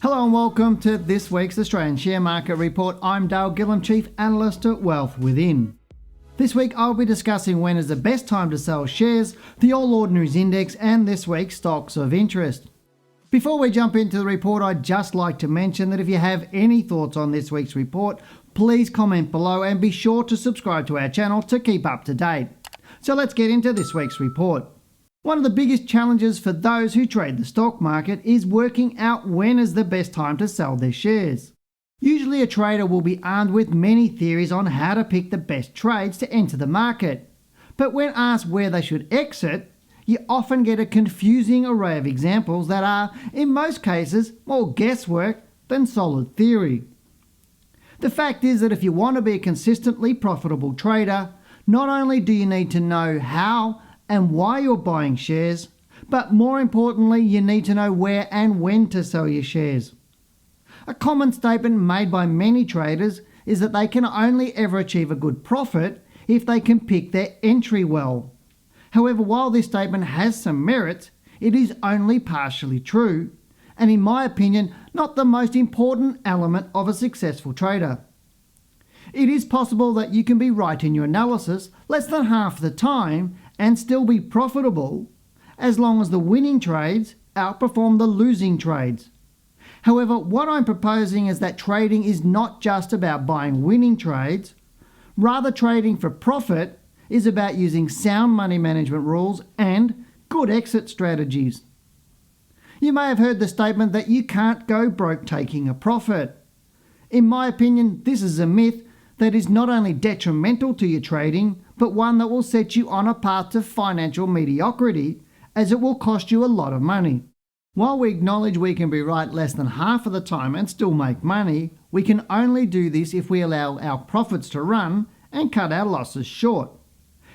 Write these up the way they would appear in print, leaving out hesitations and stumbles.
Hello and welcome to this week's Australian Share Market Report. I'm Dale Gillham, Chief Analyst at Wealth Within. This week I'll be discussing when is the best time to sell shares, the All Ordinaries Index and this week's stocks of interest. Before we jump into the report, I'd just like to mention that if you have any thoughts on this week's report, please comment below and be sure to subscribe to our channel to keep up to date. So let's get into this week's report. One of the biggest challenges for those who trade the stock market is working out when is the best time to sell their shares. Usually a trader will be armed with many theories on how to pick the best trades to enter the market. But when asked where they should exit, you often get a confusing array of examples that are, in most cases, more guesswork than solid theory. The fact is that if you want to be a consistently profitable trader, not only do you need to know how and why you're buying shares, but more importantly, you need to know where and when to sell your shares. A common statement made by many traders is that they can only ever achieve a good profit if they can pick their entry well. However, while this statement has some merit, it is only partially true, and in my opinion, not the most important element of a successful trader. It is possible that you can be right in your analysis less than half the time and still be profitable, as long as the winning trades outperform the losing trades. However, what I'm proposing is that trading is not just about buying winning trades. Rather, trading for profit is about using sound money management rules and good exit strategies. You may have heard the statement that you can't go broke taking a profit. In my opinion, this is a myth that is not only detrimental to your trading, but one that will set you on a path to financial mediocrity, as it will cost you a lot of money. While we acknowledge we can be right less than half of the time and still make money, we can only do this if we allow our profits to run and cut our losses short.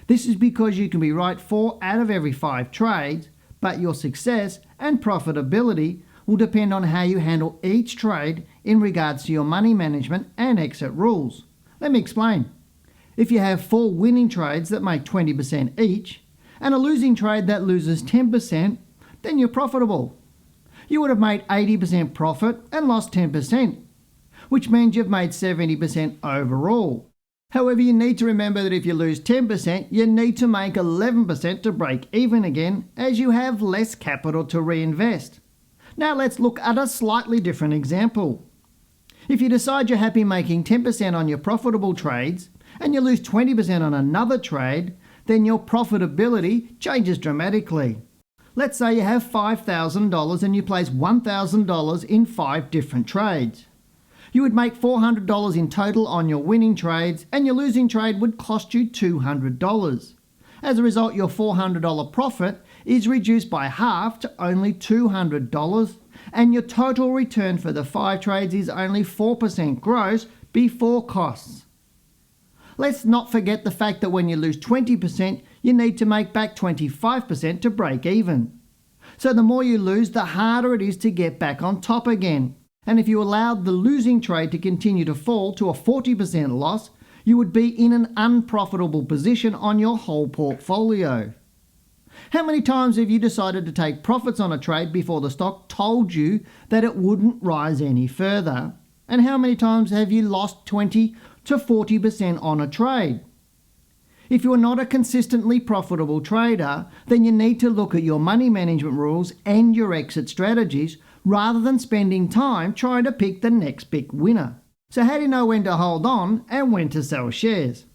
This is because you can be right 4 out of every 5 trades, but your success and profitability will depend on how you handle each trade in regards to your money management and exit rules. Let me explain. If you have 4 winning trades that make 20% each, and a losing trade that loses 10%, then you're profitable. You would have made 80% profit and lost 10%, which means you've made 70% overall. However, you need to remember that if you lose 10%, you need to make 11% to break even again, as you have less capital to reinvest. Now let's look at a slightly different example. If you decide you're happy making 10% on your profitable trades, and you lose 20% on another trade, then your profitability changes dramatically. Let's say you have $5,000 and you place $1,000 in 5 different trades. You would make $400 in total on your winning trades, and your losing trade would cost you $200. As a result, your $400 profit is reduced by half to only $200, and your total return for the 5 trades is only 4% gross before costs. Let's not forget the fact that when you lose 20%, you need to make back 25% to break even. So the more you lose, the harder it is to get back on top again. And if you allowed the losing trade to continue to fall to a 40% loss, you would be in an unprofitable position on your whole portfolio. How many times have you decided to take profits on a trade before the stock told you that it wouldn't rise any further? And how many times have you lost 20 to 40% on a trade? If you are not a consistently profitable trader, then you need to look at your money management rules and your exit strategies rather than spending time trying to pick the next big winner. So how do you know when to hold on and when to sell shares?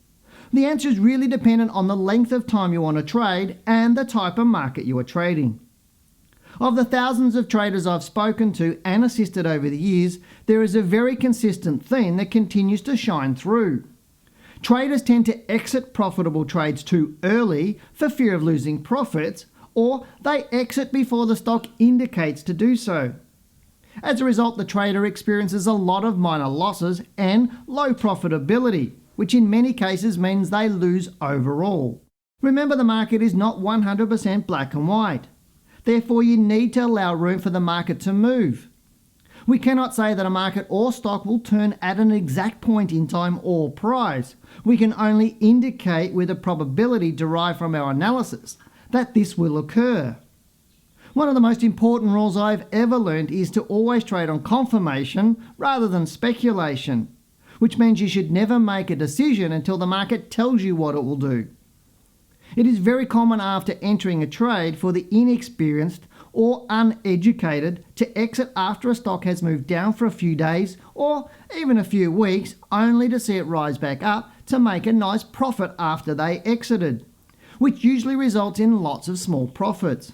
The answer is really dependent on the length of time you want to trade and the type of market you are trading. Of the thousands of traders I've spoken to and assisted over the years, there is a very consistent theme that continues to shine through. Traders tend to exit profitable trades too early for fear of losing profits, or they exit before the stock indicates to do so. As a result, the trader experiences a lot of minor losses and low profitability, which in many cases means they lose overall. Remember, the market is not 100% black and white. Therefore, you need to allow room for the market to move. We cannot say that a market or stock will turn at an exact point in time or price. We can only indicate with a probability derived from our analysis that this will occur. One of the most important rules I've ever learned is to always trade on confirmation rather than speculation, which means you should never make a decision until the market tells you what it will do. It is very common after entering a trade for the inexperienced or uneducated to exit after a stock has moved down for a few days or even a few weeks, only to see it rise back up to make a nice profit after they exited, which usually results in lots of small profits.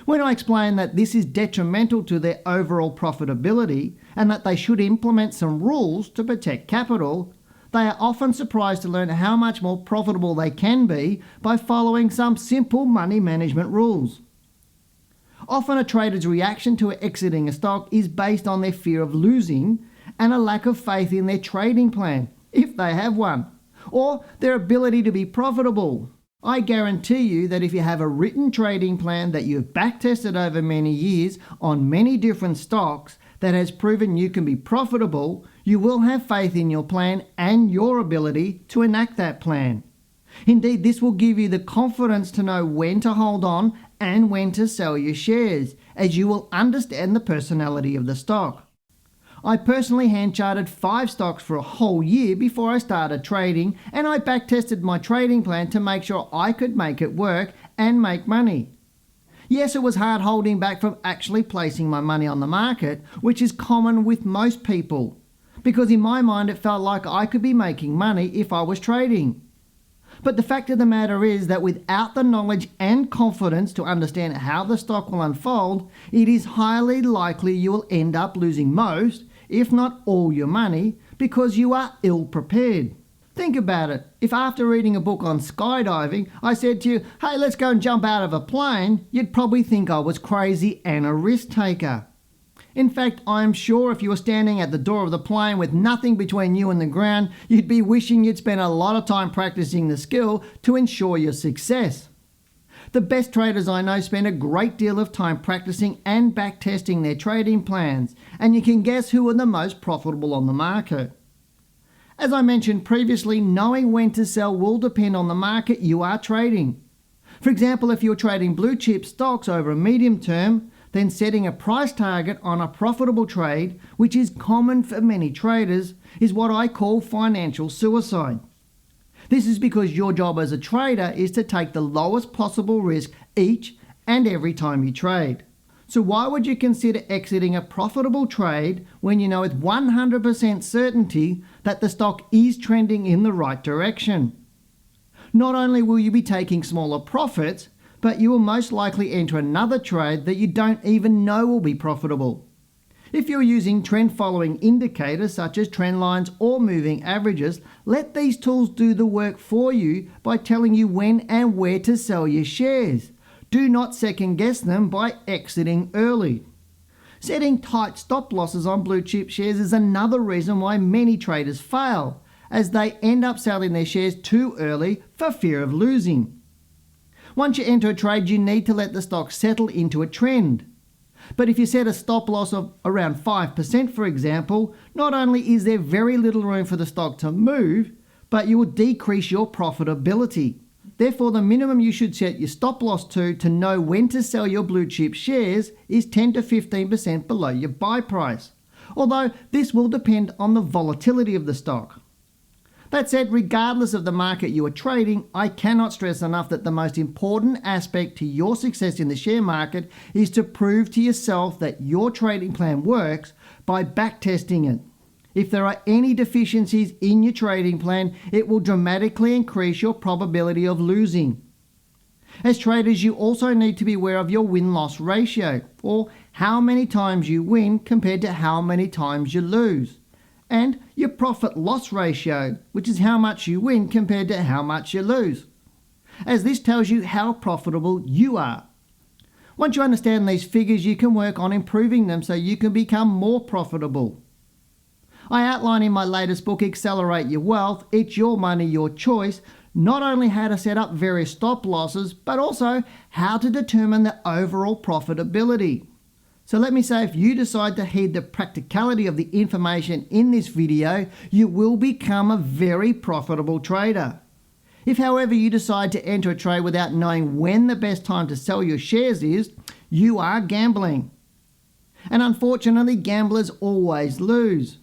When I explain that this is detrimental to their overall profitability and that they should implement some rules to protect capital, they are often surprised to learn how much more profitable they can be by following some simple money management rules. Often a trader's reaction to exiting a stock is based on their fear of losing and a lack of faith in their trading plan, if they have one, or their ability to be profitable. I guarantee you that if you have a written trading plan that you've backtested over many years on many different stocks that has proven you can be profitable, you will have faith in your plan and your ability to enact that plan. Indeed, this will give you the confidence to know when to hold on and when to sell your shares, as you will understand the personality of the stock. I personally hand-charted 5 stocks for a whole year before I started trading, and I backtested my trading plan to make sure I could make it work and make money. Yes, it was hard holding back from actually placing my money on the market, which is common with most people, because in my mind it felt like I could be making money if I was trading. But the fact of the matter is that without the knowledge and confidence to understand how the stock will unfold, it is highly likely you will end up losing most, if not all your money, because you are ill prepared. Think about it. If after reading a book on skydiving, I said to you, hey, let's go and jump out of a plane, you'd probably think I was crazy and a risk taker. In fact, I'm sure if you were standing at the door of the plane with nothing between you and the ground, you'd be wishing you'd spent a lot of time practicing the skill to ensure your success. The best traders I know spend a great deal of time practicing and backtesting their trading plans, and you can guess who are the most profitable on the market. As I mentioned previously, knowing when to sell will depend on the market you are trading. For example, if you're trading blue chip stocks over a medium term, then setting a price target on a profitable trade, which is common for many traders, is what I call financial suicide. This is because your job as a trader is to take the lowest possible risk each and every time you trade. So why would you consider exiting a profitable trade when you know with 100% certainty that the stock is trending in the right direction? Not only will you be taking smaller profits, but you will most likely enter another trade that you don't even know will be profitable. If you're using trend-following indicators such as trend lines or moving averages, let these tools do the work for you by telling you when and where to sell your shares. Do not second-guess them by exiting early. Setting tight stop losses on blue chip shares is another reason why many traders fail, as they end up selling their shares too early for fear of losing. Once you enter a trade, you need to let the stock settle into a trend. But if you set a stop loss of around 5%, for example, not only is there very little room for the stock to move, but you will decrease your profitability. Therefore, the minimum you should set your stop loss to know when to sell your blue chip shares is 10 to 15% below your buy price, although this will depend on the volatility of the stock. That said, regardless of the market you are trading, I cannot stress enough that the most important aspect to your success in the share market is to prove to yourself that your trading plan works by backtesting it. If there are any deficiencies in your trading plan, it will dramatically increase your probability of losing. As traders, you also need to be aware of your win-loss ratio, or how many times you win compared to how many times you lose, and your profit-loss ratio, which is how much you win compared to how much you lose, as this tells you how profitable you are. Once you understand these figures, you can work on improving them so you can become more profitable. I outline in my latest book, Accelerate Your Wealth, It's Your Money, Your Choice, not only how to set up various stop losses, but also how to determine the overall profitability. So let me say, if you decide to heed the practicality of the information in this video, you will become a very profitable trader. If, however, you decide to enter a trade without knowing when the best time to sell your shares is, you are gambling. And unfortunately, gamblers always lose.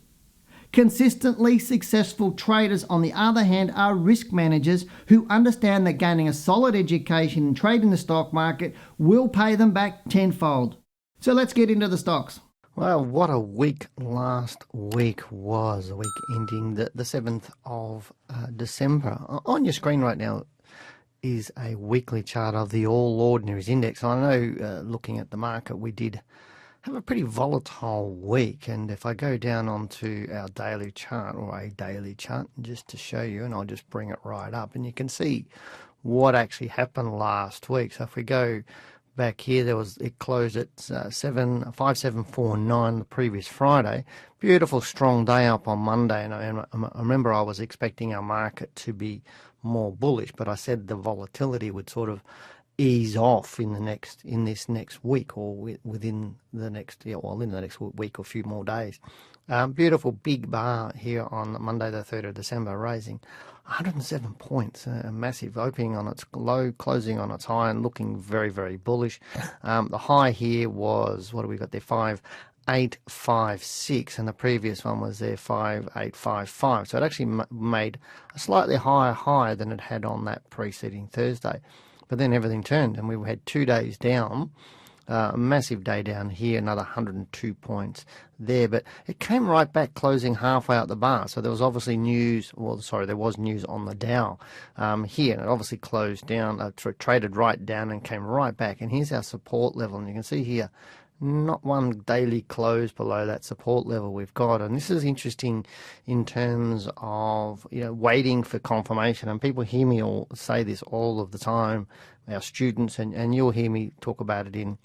Consistently successful traders, on the other hand, are risk managers who understand that gaining a solid education in trading the stock market will pay them back tenfold. So let's get into the stocks. Well, what a week last week was, a week ending the 7th of December. On your screen right now is a weekly chart of the All Ordinaries Index. I know looking at the market, we did have a pretty volatile week, and if I go down onto our daily chart, or a daily chart, just to show you, and I'll just bring it right up, and you can see what actually happened last week. So if we go back here, it closed at 5749 the previous Friday. Beautiful strong day up on Monday, and I remember I was expecting our market to be more bullish, but I said the volatility would sort of ease off in this next week, or within the next week or few more days. Beautiful big bar here on Monday the 3rd of December, raising 107 points, a massive opening on its low, closing on its high, and looking very, very bullish. The high here was, what do we got there, 5856, and the previous one was there 5855. So it actually made a slightly higher high than it had on that preceding Thursday. But then everything turned, and we had 2 days down, a massive day down here, another 102 points there. But it came right back, closing halfway out the bar. So there was obviously news, there was news on the Dow here, and it obviously closed down, traded right down and came right back. And here's our support level, and you can see here, not one daily close below that support level we've got. And this is interesting in terms of, waiting for confirmation. And people hear me say this all of the time, our students, and you'll hear me talk about it in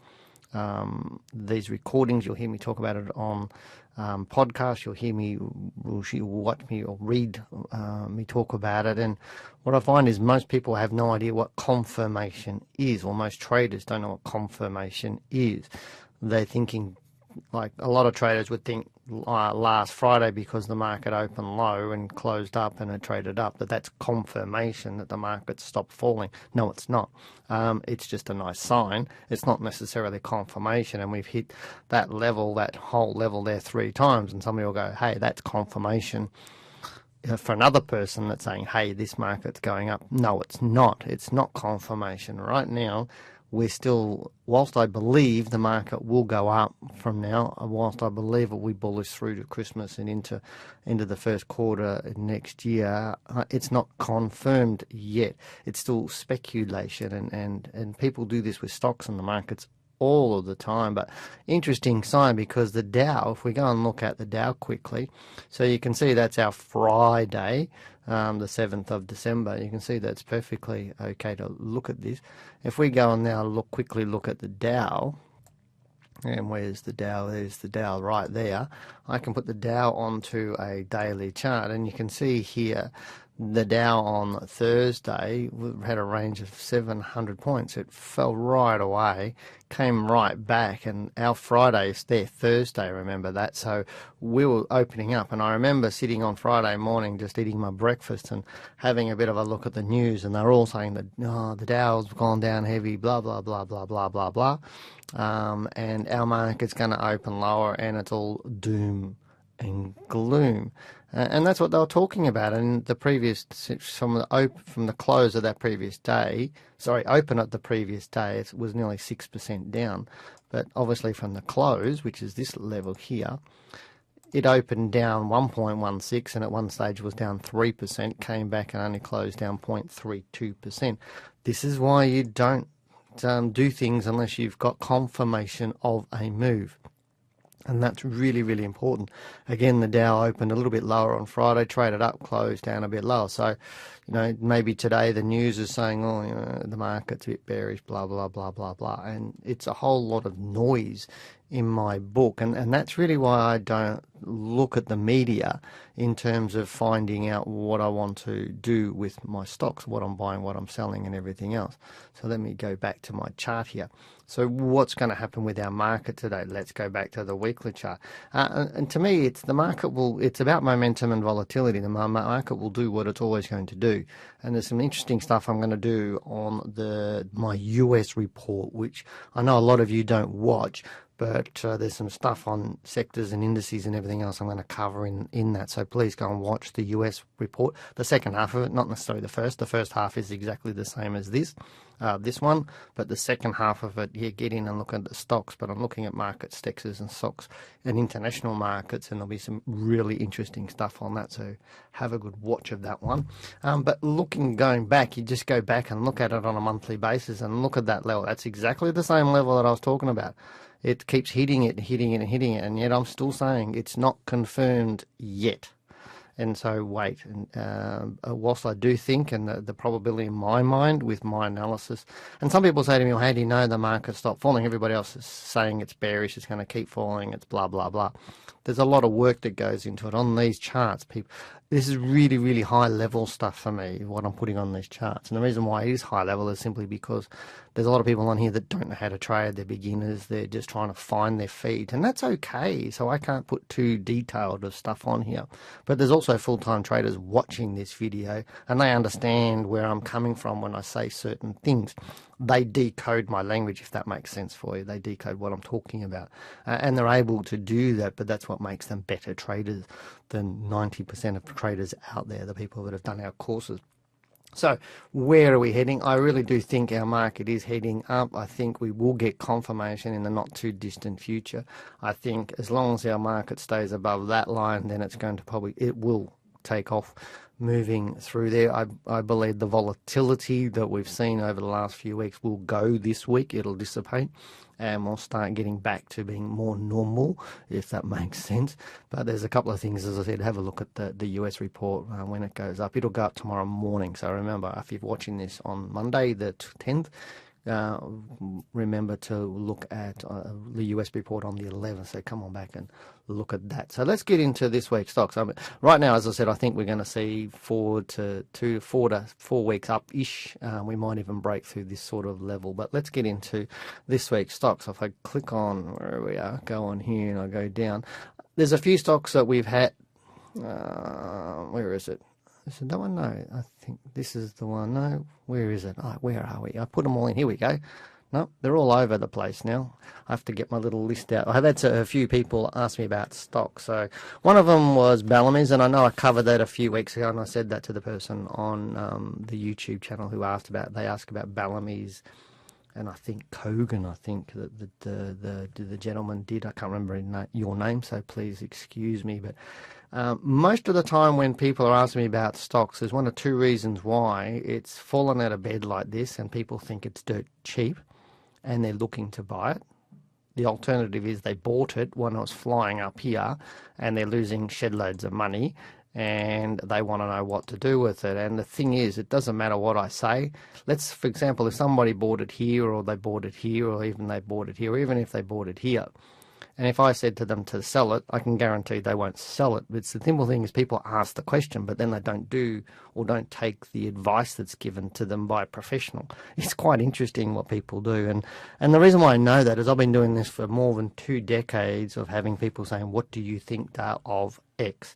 these recordings. You'll hear me talk about it on podcasts. You'll hear me, watch me or read me talk about it. And what I find is most people have no idea what confirmation is, or most traders don't know what confirmation is. They're thinking, like a lot of traders would think last Friday, because the market opened low and closed up and it traded up, that's confirmation that the market stopped falling. No, it's not. It's just a nice sign. It's not necessarily confirmation, and we've hit that level, that whole level there 3 times, and somebody will go, hey, that's confirmation. For another person that's saying, hey, this market's going up. No, it's not. It's not confirmation. Right now, we're still, whilst I believe the market will go up from now, whilst I believe it will be bullish through to Christmas and into the first quarter next year, it's not confirmed yet. It's still speculation, and people do this with stocks and the markets all of the time. But interesting sign, because the Dow, if we go and look at the Dow quickly, so you can see that's our Friday, the 7th of December. You can see that's perfectly okay to look at this. If we go and now quickly look at the Dow, and where's the Dow? There's the Dow right there. I can put the Dow onto a daily chart, and you can see here the Dow on Thursday had a range of 700 points. It fell right away, came right back, and our Friday is there Thursday, remember that. So we were opening up, and I remember sitting on Friday morning just eating my breakfast and having a bit of a look at the news, and they're all saying that the Dow's gone down heavy, blah, blah, blah, blah, blah, blah, blah, and our market's going to open lower, and it's all doom and gloom. And that's what they were talking about. And the previous, from the close of that previous day, open at the previous day, it was nearly 6% down. But obviously from the close, which is this level here, it opened down 1.16, and at one stage was down 3%, came back and only closed down 0.32%. This is why you don't do things unless you've got confirmation of a move. And that's really, really important. Again, the Dow opened a little bit lower on Friday, traded up, closed down a bit lower. So, maybe today the news is saying, the market's a bit bearish, blah, blah, blah, blah, blah. And it's a whole lot of noise in my book. And that's really why I don't look at the media in terms of finding out what I want to do with my stocks, what I'm buying, what I'm selling, and everything else. So let me go back to my chart here. So what's going to happen with our market today? Let's go back to the weekly chart. And to me, it's about momentum and volatility. The market will do what it's always going to do. And there's some interesting stuff I'm going to do on my US report, which I know a lot of you don't watch, but there's some stuff on sectors and indices and everything else I'm going to cover in that. So please go and watch the US report, the second half of it, not necessarily the first. The first half is exactly the same as this one, but the second half of it, get in and look at the stocks. But I'm looking at market sectors and stocks and international markets, and there'll be some really interesting stuff on that. So have a good watch of that one. But going back, you just go back and look at it on a monthly basis and look at that level. That's exactly the same level that I was talking about. It keeps hitting it, and yet I'm still saying it's not confirmed yet. And so wait, and whilst I do think, and the probability in my mind with my analysis, and some people say to me, well, how do you know the market stopped falling? Everybody else is saying it's bearish, it's going to keep falling, it's blah, blah, blah. There's a lot of work that goes into it on these charts. This is really, really high level stuff for me, what I'm putting on these charts. And the reason why it is high level is simply because there's a lot of people on here that don't know how to trade. They're beginners. They're just trying to find their feet. And that's okay. So I can't put too detailed of stuff on here. But there's also full-time traders watching this video, and they understand where I'm coming from when I say certain things. They decode my language, if that makes sense for you. They decode what I'm talking about. And they're able to do that, but that's what makes them better traders than 90% of traders out there, the people that have done our courses. So where are we heading? I really do think our market is heading up. I think we will get confirmation in the not too distant future. I think as long as our market stays above that line, then it will take off moving through there. I believe the volatility that we've seen over the last few weeks will go this week. It'll dissipate and we'll start getting back to being more normal, if that makes sense. But there's a couple of things, as I said, have a look at the US report when it goes up. It'll go up tomorrow morning. So remember, if you're watching this on Monday, the 10th, remember to look at the US report on the 11th. So come on back and look at that. So let's get into this week's stocks. Right now, as I said, I think we're going to see 4 to 4 weeks up-ish. We might even break through this sort of level. But let's get into this week's stocks. If I click on where we are, go on here and I go down. There's a few stocks that we've had. Where is it? Is it that one? No, I think this is the one. No, where is it? Oh, where are we? I put them all in. Here we go. No, they're all over the place now. I have to get my little list out. I've had a few people ask me about stocks. So one of them was Bellamy's, and I know I covered that a few weeks ago, and I said that to the person on the YouTube channel who asked about Bellamy's, and I think Kogan, I think that the gentleman did. I can't remember your name, so please excuse me. But most of the time when people are asking me about stocks, there's one or two reasons why it's fallen out of bed like this and people think it's dirt cheap and they're looking to buy it. The alternative is they bought it when it was flying up here and they're losing shed loads of money and they want to know what to do with it. And the thing is, it doesn't matter what I say. For example, if somebody bought it here or they bought it here or even they bought it here, or even if they bought it here, and if I said to them to sell it, I can guarantee they won't sell it. It's the simple thing is people ask the question, but then they don't do or don't take the advice that's given to them by a professional. It's quite interesting what people do. And the reason why I know that is I've been doing this for more than 2 decades of having people saying, what do you think of X?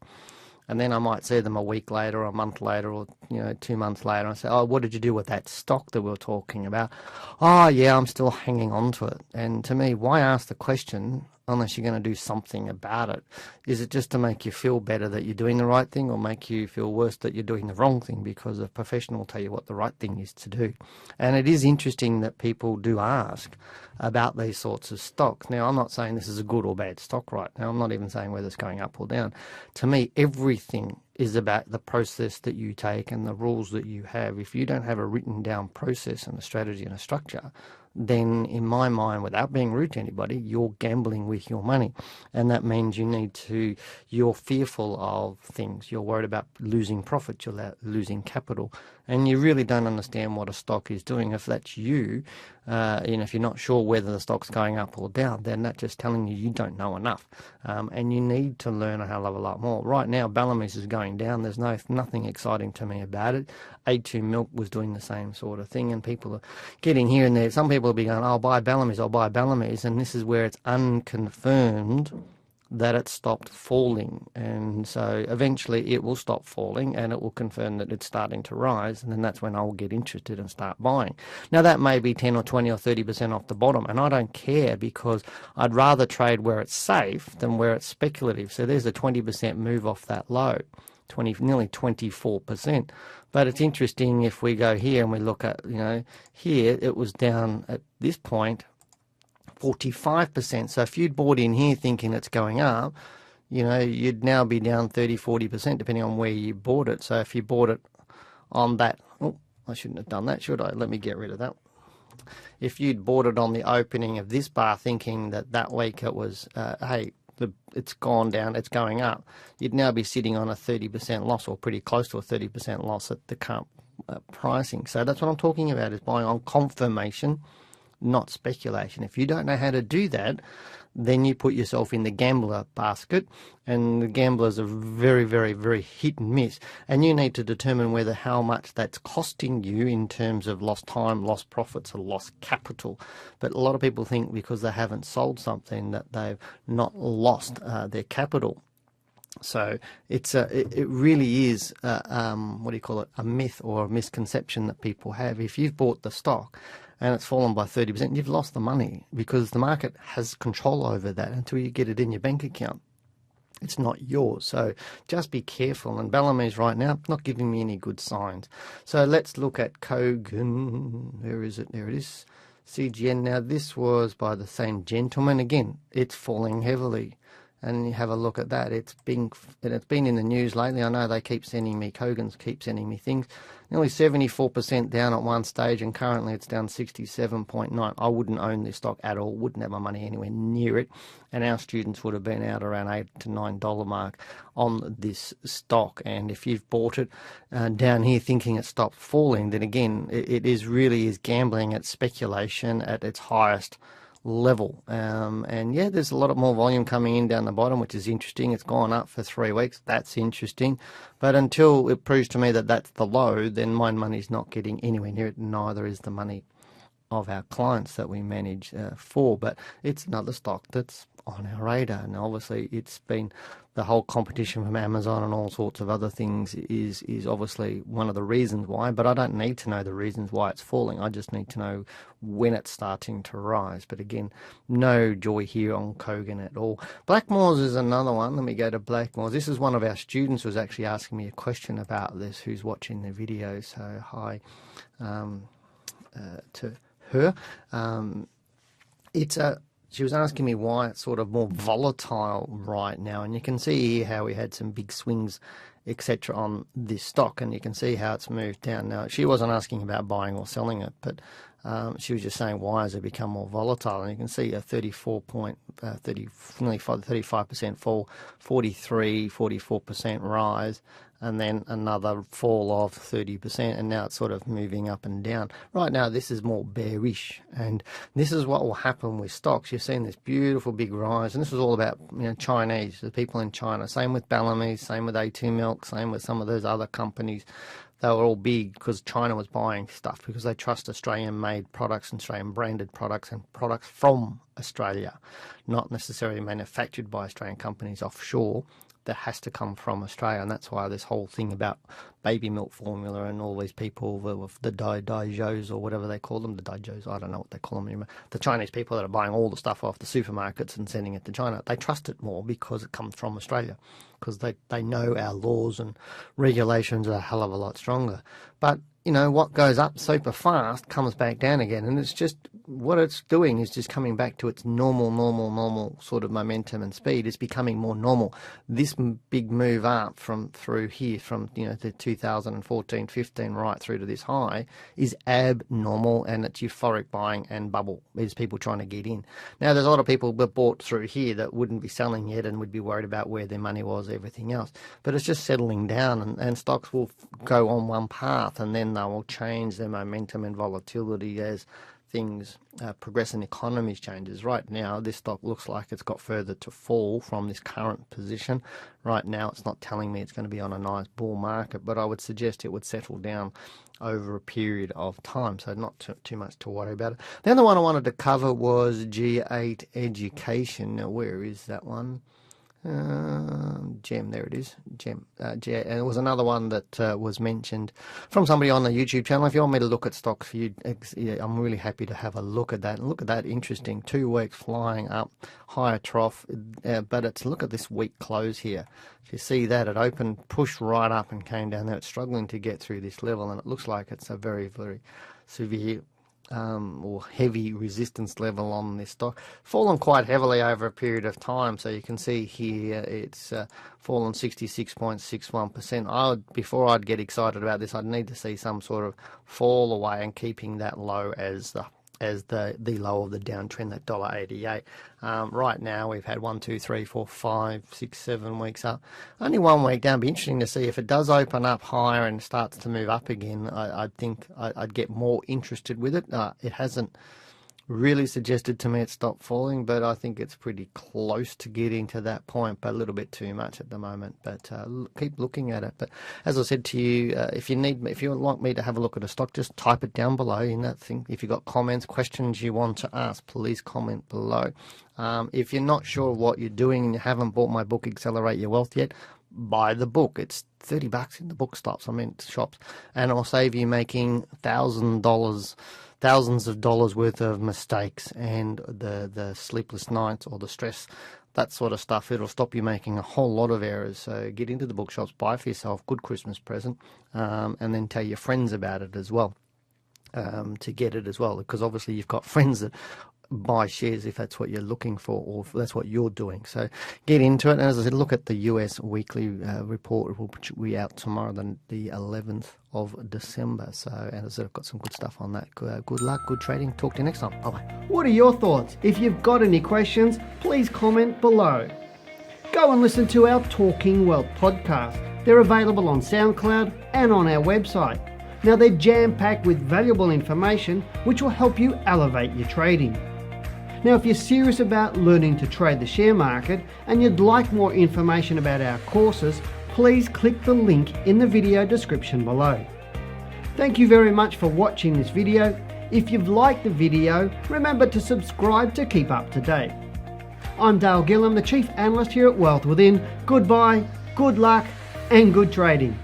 And then I might see them a week later or a month later or 2 months later and I say, oh, what did you do with that stock that we were talking about? Oh, yeah, I'm still hanging on to it. And to me, why ask the question unless you're going to do something about it? Is it just to make you feel better that you're doing the right thing or make you feel worse that you're doing the wrong thing? Because a professional will tell you what the right thing is to do. And it is interesting that people do ask about these sorts of stocks. Now, I'm not saying this is a good or bad stock right now. I'm not even saying whether it's going up or down. To me, everything is about the process that you take and the rules that you have. If you don't have a written down process and a strategy and a structure, then in my mind, without being rude to anybody, you're gambling with your money. And that means you're fearful of things. You're worried about losing profit, you're losing capital. and you really don't understand what a stock is doing. If that's you, if you're not sure whether the stock's going up or down, then that's just telling you don't know enough, and you need to learn a hell of a lot more. Right now, Bellamy's is going down. There's nothing exciting to me about it. A2 Milk was doing the same sort of thing, and people are getting here and there. Some people will be going, I'll buy Bellamy's, and this is where it's unconfirmed that it stopped falling, and so eventually it will stop falling and it will confirm that it's starting to rise, and then that's when I'll get interested and start buying. Now that may be 10 or 20 or 30% off the bottom, and I don't care, because I'd rather trade where it's safe than where it's speculative. So there's a 20% move off that low, nearly 24%. But it's interesting, if we go here and we look at, here it was down at this point 45%. So if you'd bought in here thinking it's going up, you'd now be down 30-40% depending on where you bought it. So if you bought it on that, I shouldn't have done that, should I? Let me get rid of that. If you'd bought it on the opening of this bar thinking that week it was, it's gone down, it's going up, you'd now be sitting on a 30% loss, or pretty close to a 30% loss at the current pricing. So that's what I'm talking about, is buying on confirmation, not speculation. If you don't know how to do that, then you put yourself in the gambler basket, and the gamblers are very, very, very hit and miss, and you need to determine how much that's costing you in terms of lost time, lost profits, or lost capital. But a lot of people think because they haven't sold something that they've not lost their capital. So it really is a myth or a misconception that people have. If you've bought the stock and it's fallen by 30%, you've lost the money, because the market has control over that until you get it in your bank account. It's not yours. So just be careful. And Bellamy's right now not giving me any good signs. So let's look at Kogan. Where is it? There it is. CGN. Now this was by the same gentleman. Again, it's falling heavily. And you have a look at that. It's been in the news lately. I know they keep sending me, Kogan's keep sending me things. Nearly 74% down at one stage, and currently it's down 67.9. I wouldn't own this stock at all. Wouldn't have my money anywhere near it. And our students would have been out around $8 to $9 mark on this stock. And if you've bought it down here thinking it stopped falling, then again, it really is gambling at speculation at its highest level. And yeah, there's a lot more volume coming in down the bottom, which is interesting. It's gone up for 3 weeks. That's interesting. But until it proves to me that that's the low, then my money's not getting anywhere near it. Neither is the money of our clients that we manage for. But it's another stock that's on our radar. And obviously it's been the whole competition from Amazon and all sorts of other things is obviously one of the reasons why, but I don't need to know the reasons why it's falling. I just need to know when it's starting to rise. But again, no joy here on Kogan at all. Blackmores is another one. Let me go to Blackmores. This is one of our students who was actually asking me a question about this, who's watching the video. So hi to her. She was asking me why it's sort of more volatile right now, and you can see here how we had some big swings, etc. on this stock, and you can see how it's moved down. Now, she wasn't asking about buying or selling it, but she was just saying, why has it become more volatile? And you can see a 35% fall, 44% rise, and then another fall of 30%, and now it's sort of moving up and down. Right now, this is more bearish, and this is what will happen with stocks. You've seen this beautiful big rise, and this was all about Chinese, the people in China. Same with Bellamy's, same with A2 Milk, same with some of those other companies. They were all big because China was buying stuff because they trust Australian-made products and Australian-branded products and products from Australia, not necessarily manufactured by Australian companies offshore. That has to come from Australia, and that's why this whole thing about baby milk formula and all these people with the daijos or whatever they call them, the daijos, I don't know what they call them anymore, the Chinese people that are buying all the stuff off the supermarkets and sending it to China, they trust it more because it comes from Australia, because they know our laws and regulations are a hell of a lot stronger. But what goes up super fast comes back down again, and it's just what it's doing is just coming back to its normal sort of momentum and speed. It's becoming more normal. This big move up through here from the 2014-15 right through to this high is abnormal, and it's euphoric buying and bubble. There's people trying to get in. Now there's a lot of people that bought through here that wouldn't be selling yet and would be worried about where their money was, everything else. But it's just settling down, and stocks will go on one path, and then they will change their momentum and volatility as things progress and economies changes. Right now, this stock looks like it's got further to fall from this current position. Right now, it's not telling me it's going to be on a nice bull market, but I would suggest it would settle down over a period of time, so not too much to worry about it. The other one I wanted to cover was G8 Education. Now, where is that one? Gem, there it is. Gem. G8. And it was another one that was mentioned from somebody on the YouTube channel. If you want me to look at stocks for you, I'm really happy to have a look at that. And look at that, interesting. 2 weeks flying up, higher trough, but it's look at this week close here. If you see that, it opened, pushed right up and came down there. It's struggling to get through this level, and it looks like it's a very, very severe or heavy resistance level on this stock. Fallen quite heavily over a period of time, so you can see here it's fallen 66.61%. Before I'd get excited about this, I'd need to see some sort of fall away and keeping that low as the low of the downtrend, that $1.88. Right now we've had 1, 2, 3, 4, 5, 6, 7 weeks up. Only 1 week down. Be interesting to see if it does open up higher and starts to move up again. I think I'd get more interested with it. It hasn't really suggested to me it stopped falling, but I think it's pretty close to getting to that point, but a little bit too much at the moment. But keep looking at it. But as I said to you, if you would like me to have a look at a stock, just type it down below in that thing. If you've got comments, questions you want to ask, please comment below. If you're not sure what you're doing and you haven't bought my book, Accelerate Your Wealth, yet, buy the book. It's $30 in the bookstops, shops, and it'll save you making thousands of dollars worth of mistakes and the sleepless nights or the stress, that sort of stuff. It'll stop you making a whole lot of errors. So get into the bookshops, buy for yourself, good Christmas present, and then tell your friends about it as well, to get it as well, because obviously you've got friends that buy shares if that's what you're looking for or if that's what you're doing. So get into it. And as I said, look at the US weekly report, which will be out tomorrow, the 11th of December. So, and as I said, I've got some good stuff on that. Good luck, good trading. Talk to you next time. Bye-bye. What are your thoughts? If you've got any questions, please comment below. Go and listen to our Talking Wealth podcast. They're available on Soundcloud and on our website. Now, they're jam-packed with valuable information which will help you elevate your trading. Now, if you're serious about learning to trade the share market and you'd like more information about our courses, please click the link in the video description below. Thank you very much for watching this video. If you've liked the video, remember to subscribe to keep up to date. I'm Dale Gillam, the Chief Analyst here at Wealth Within. Goodbye, good luck, and good trading.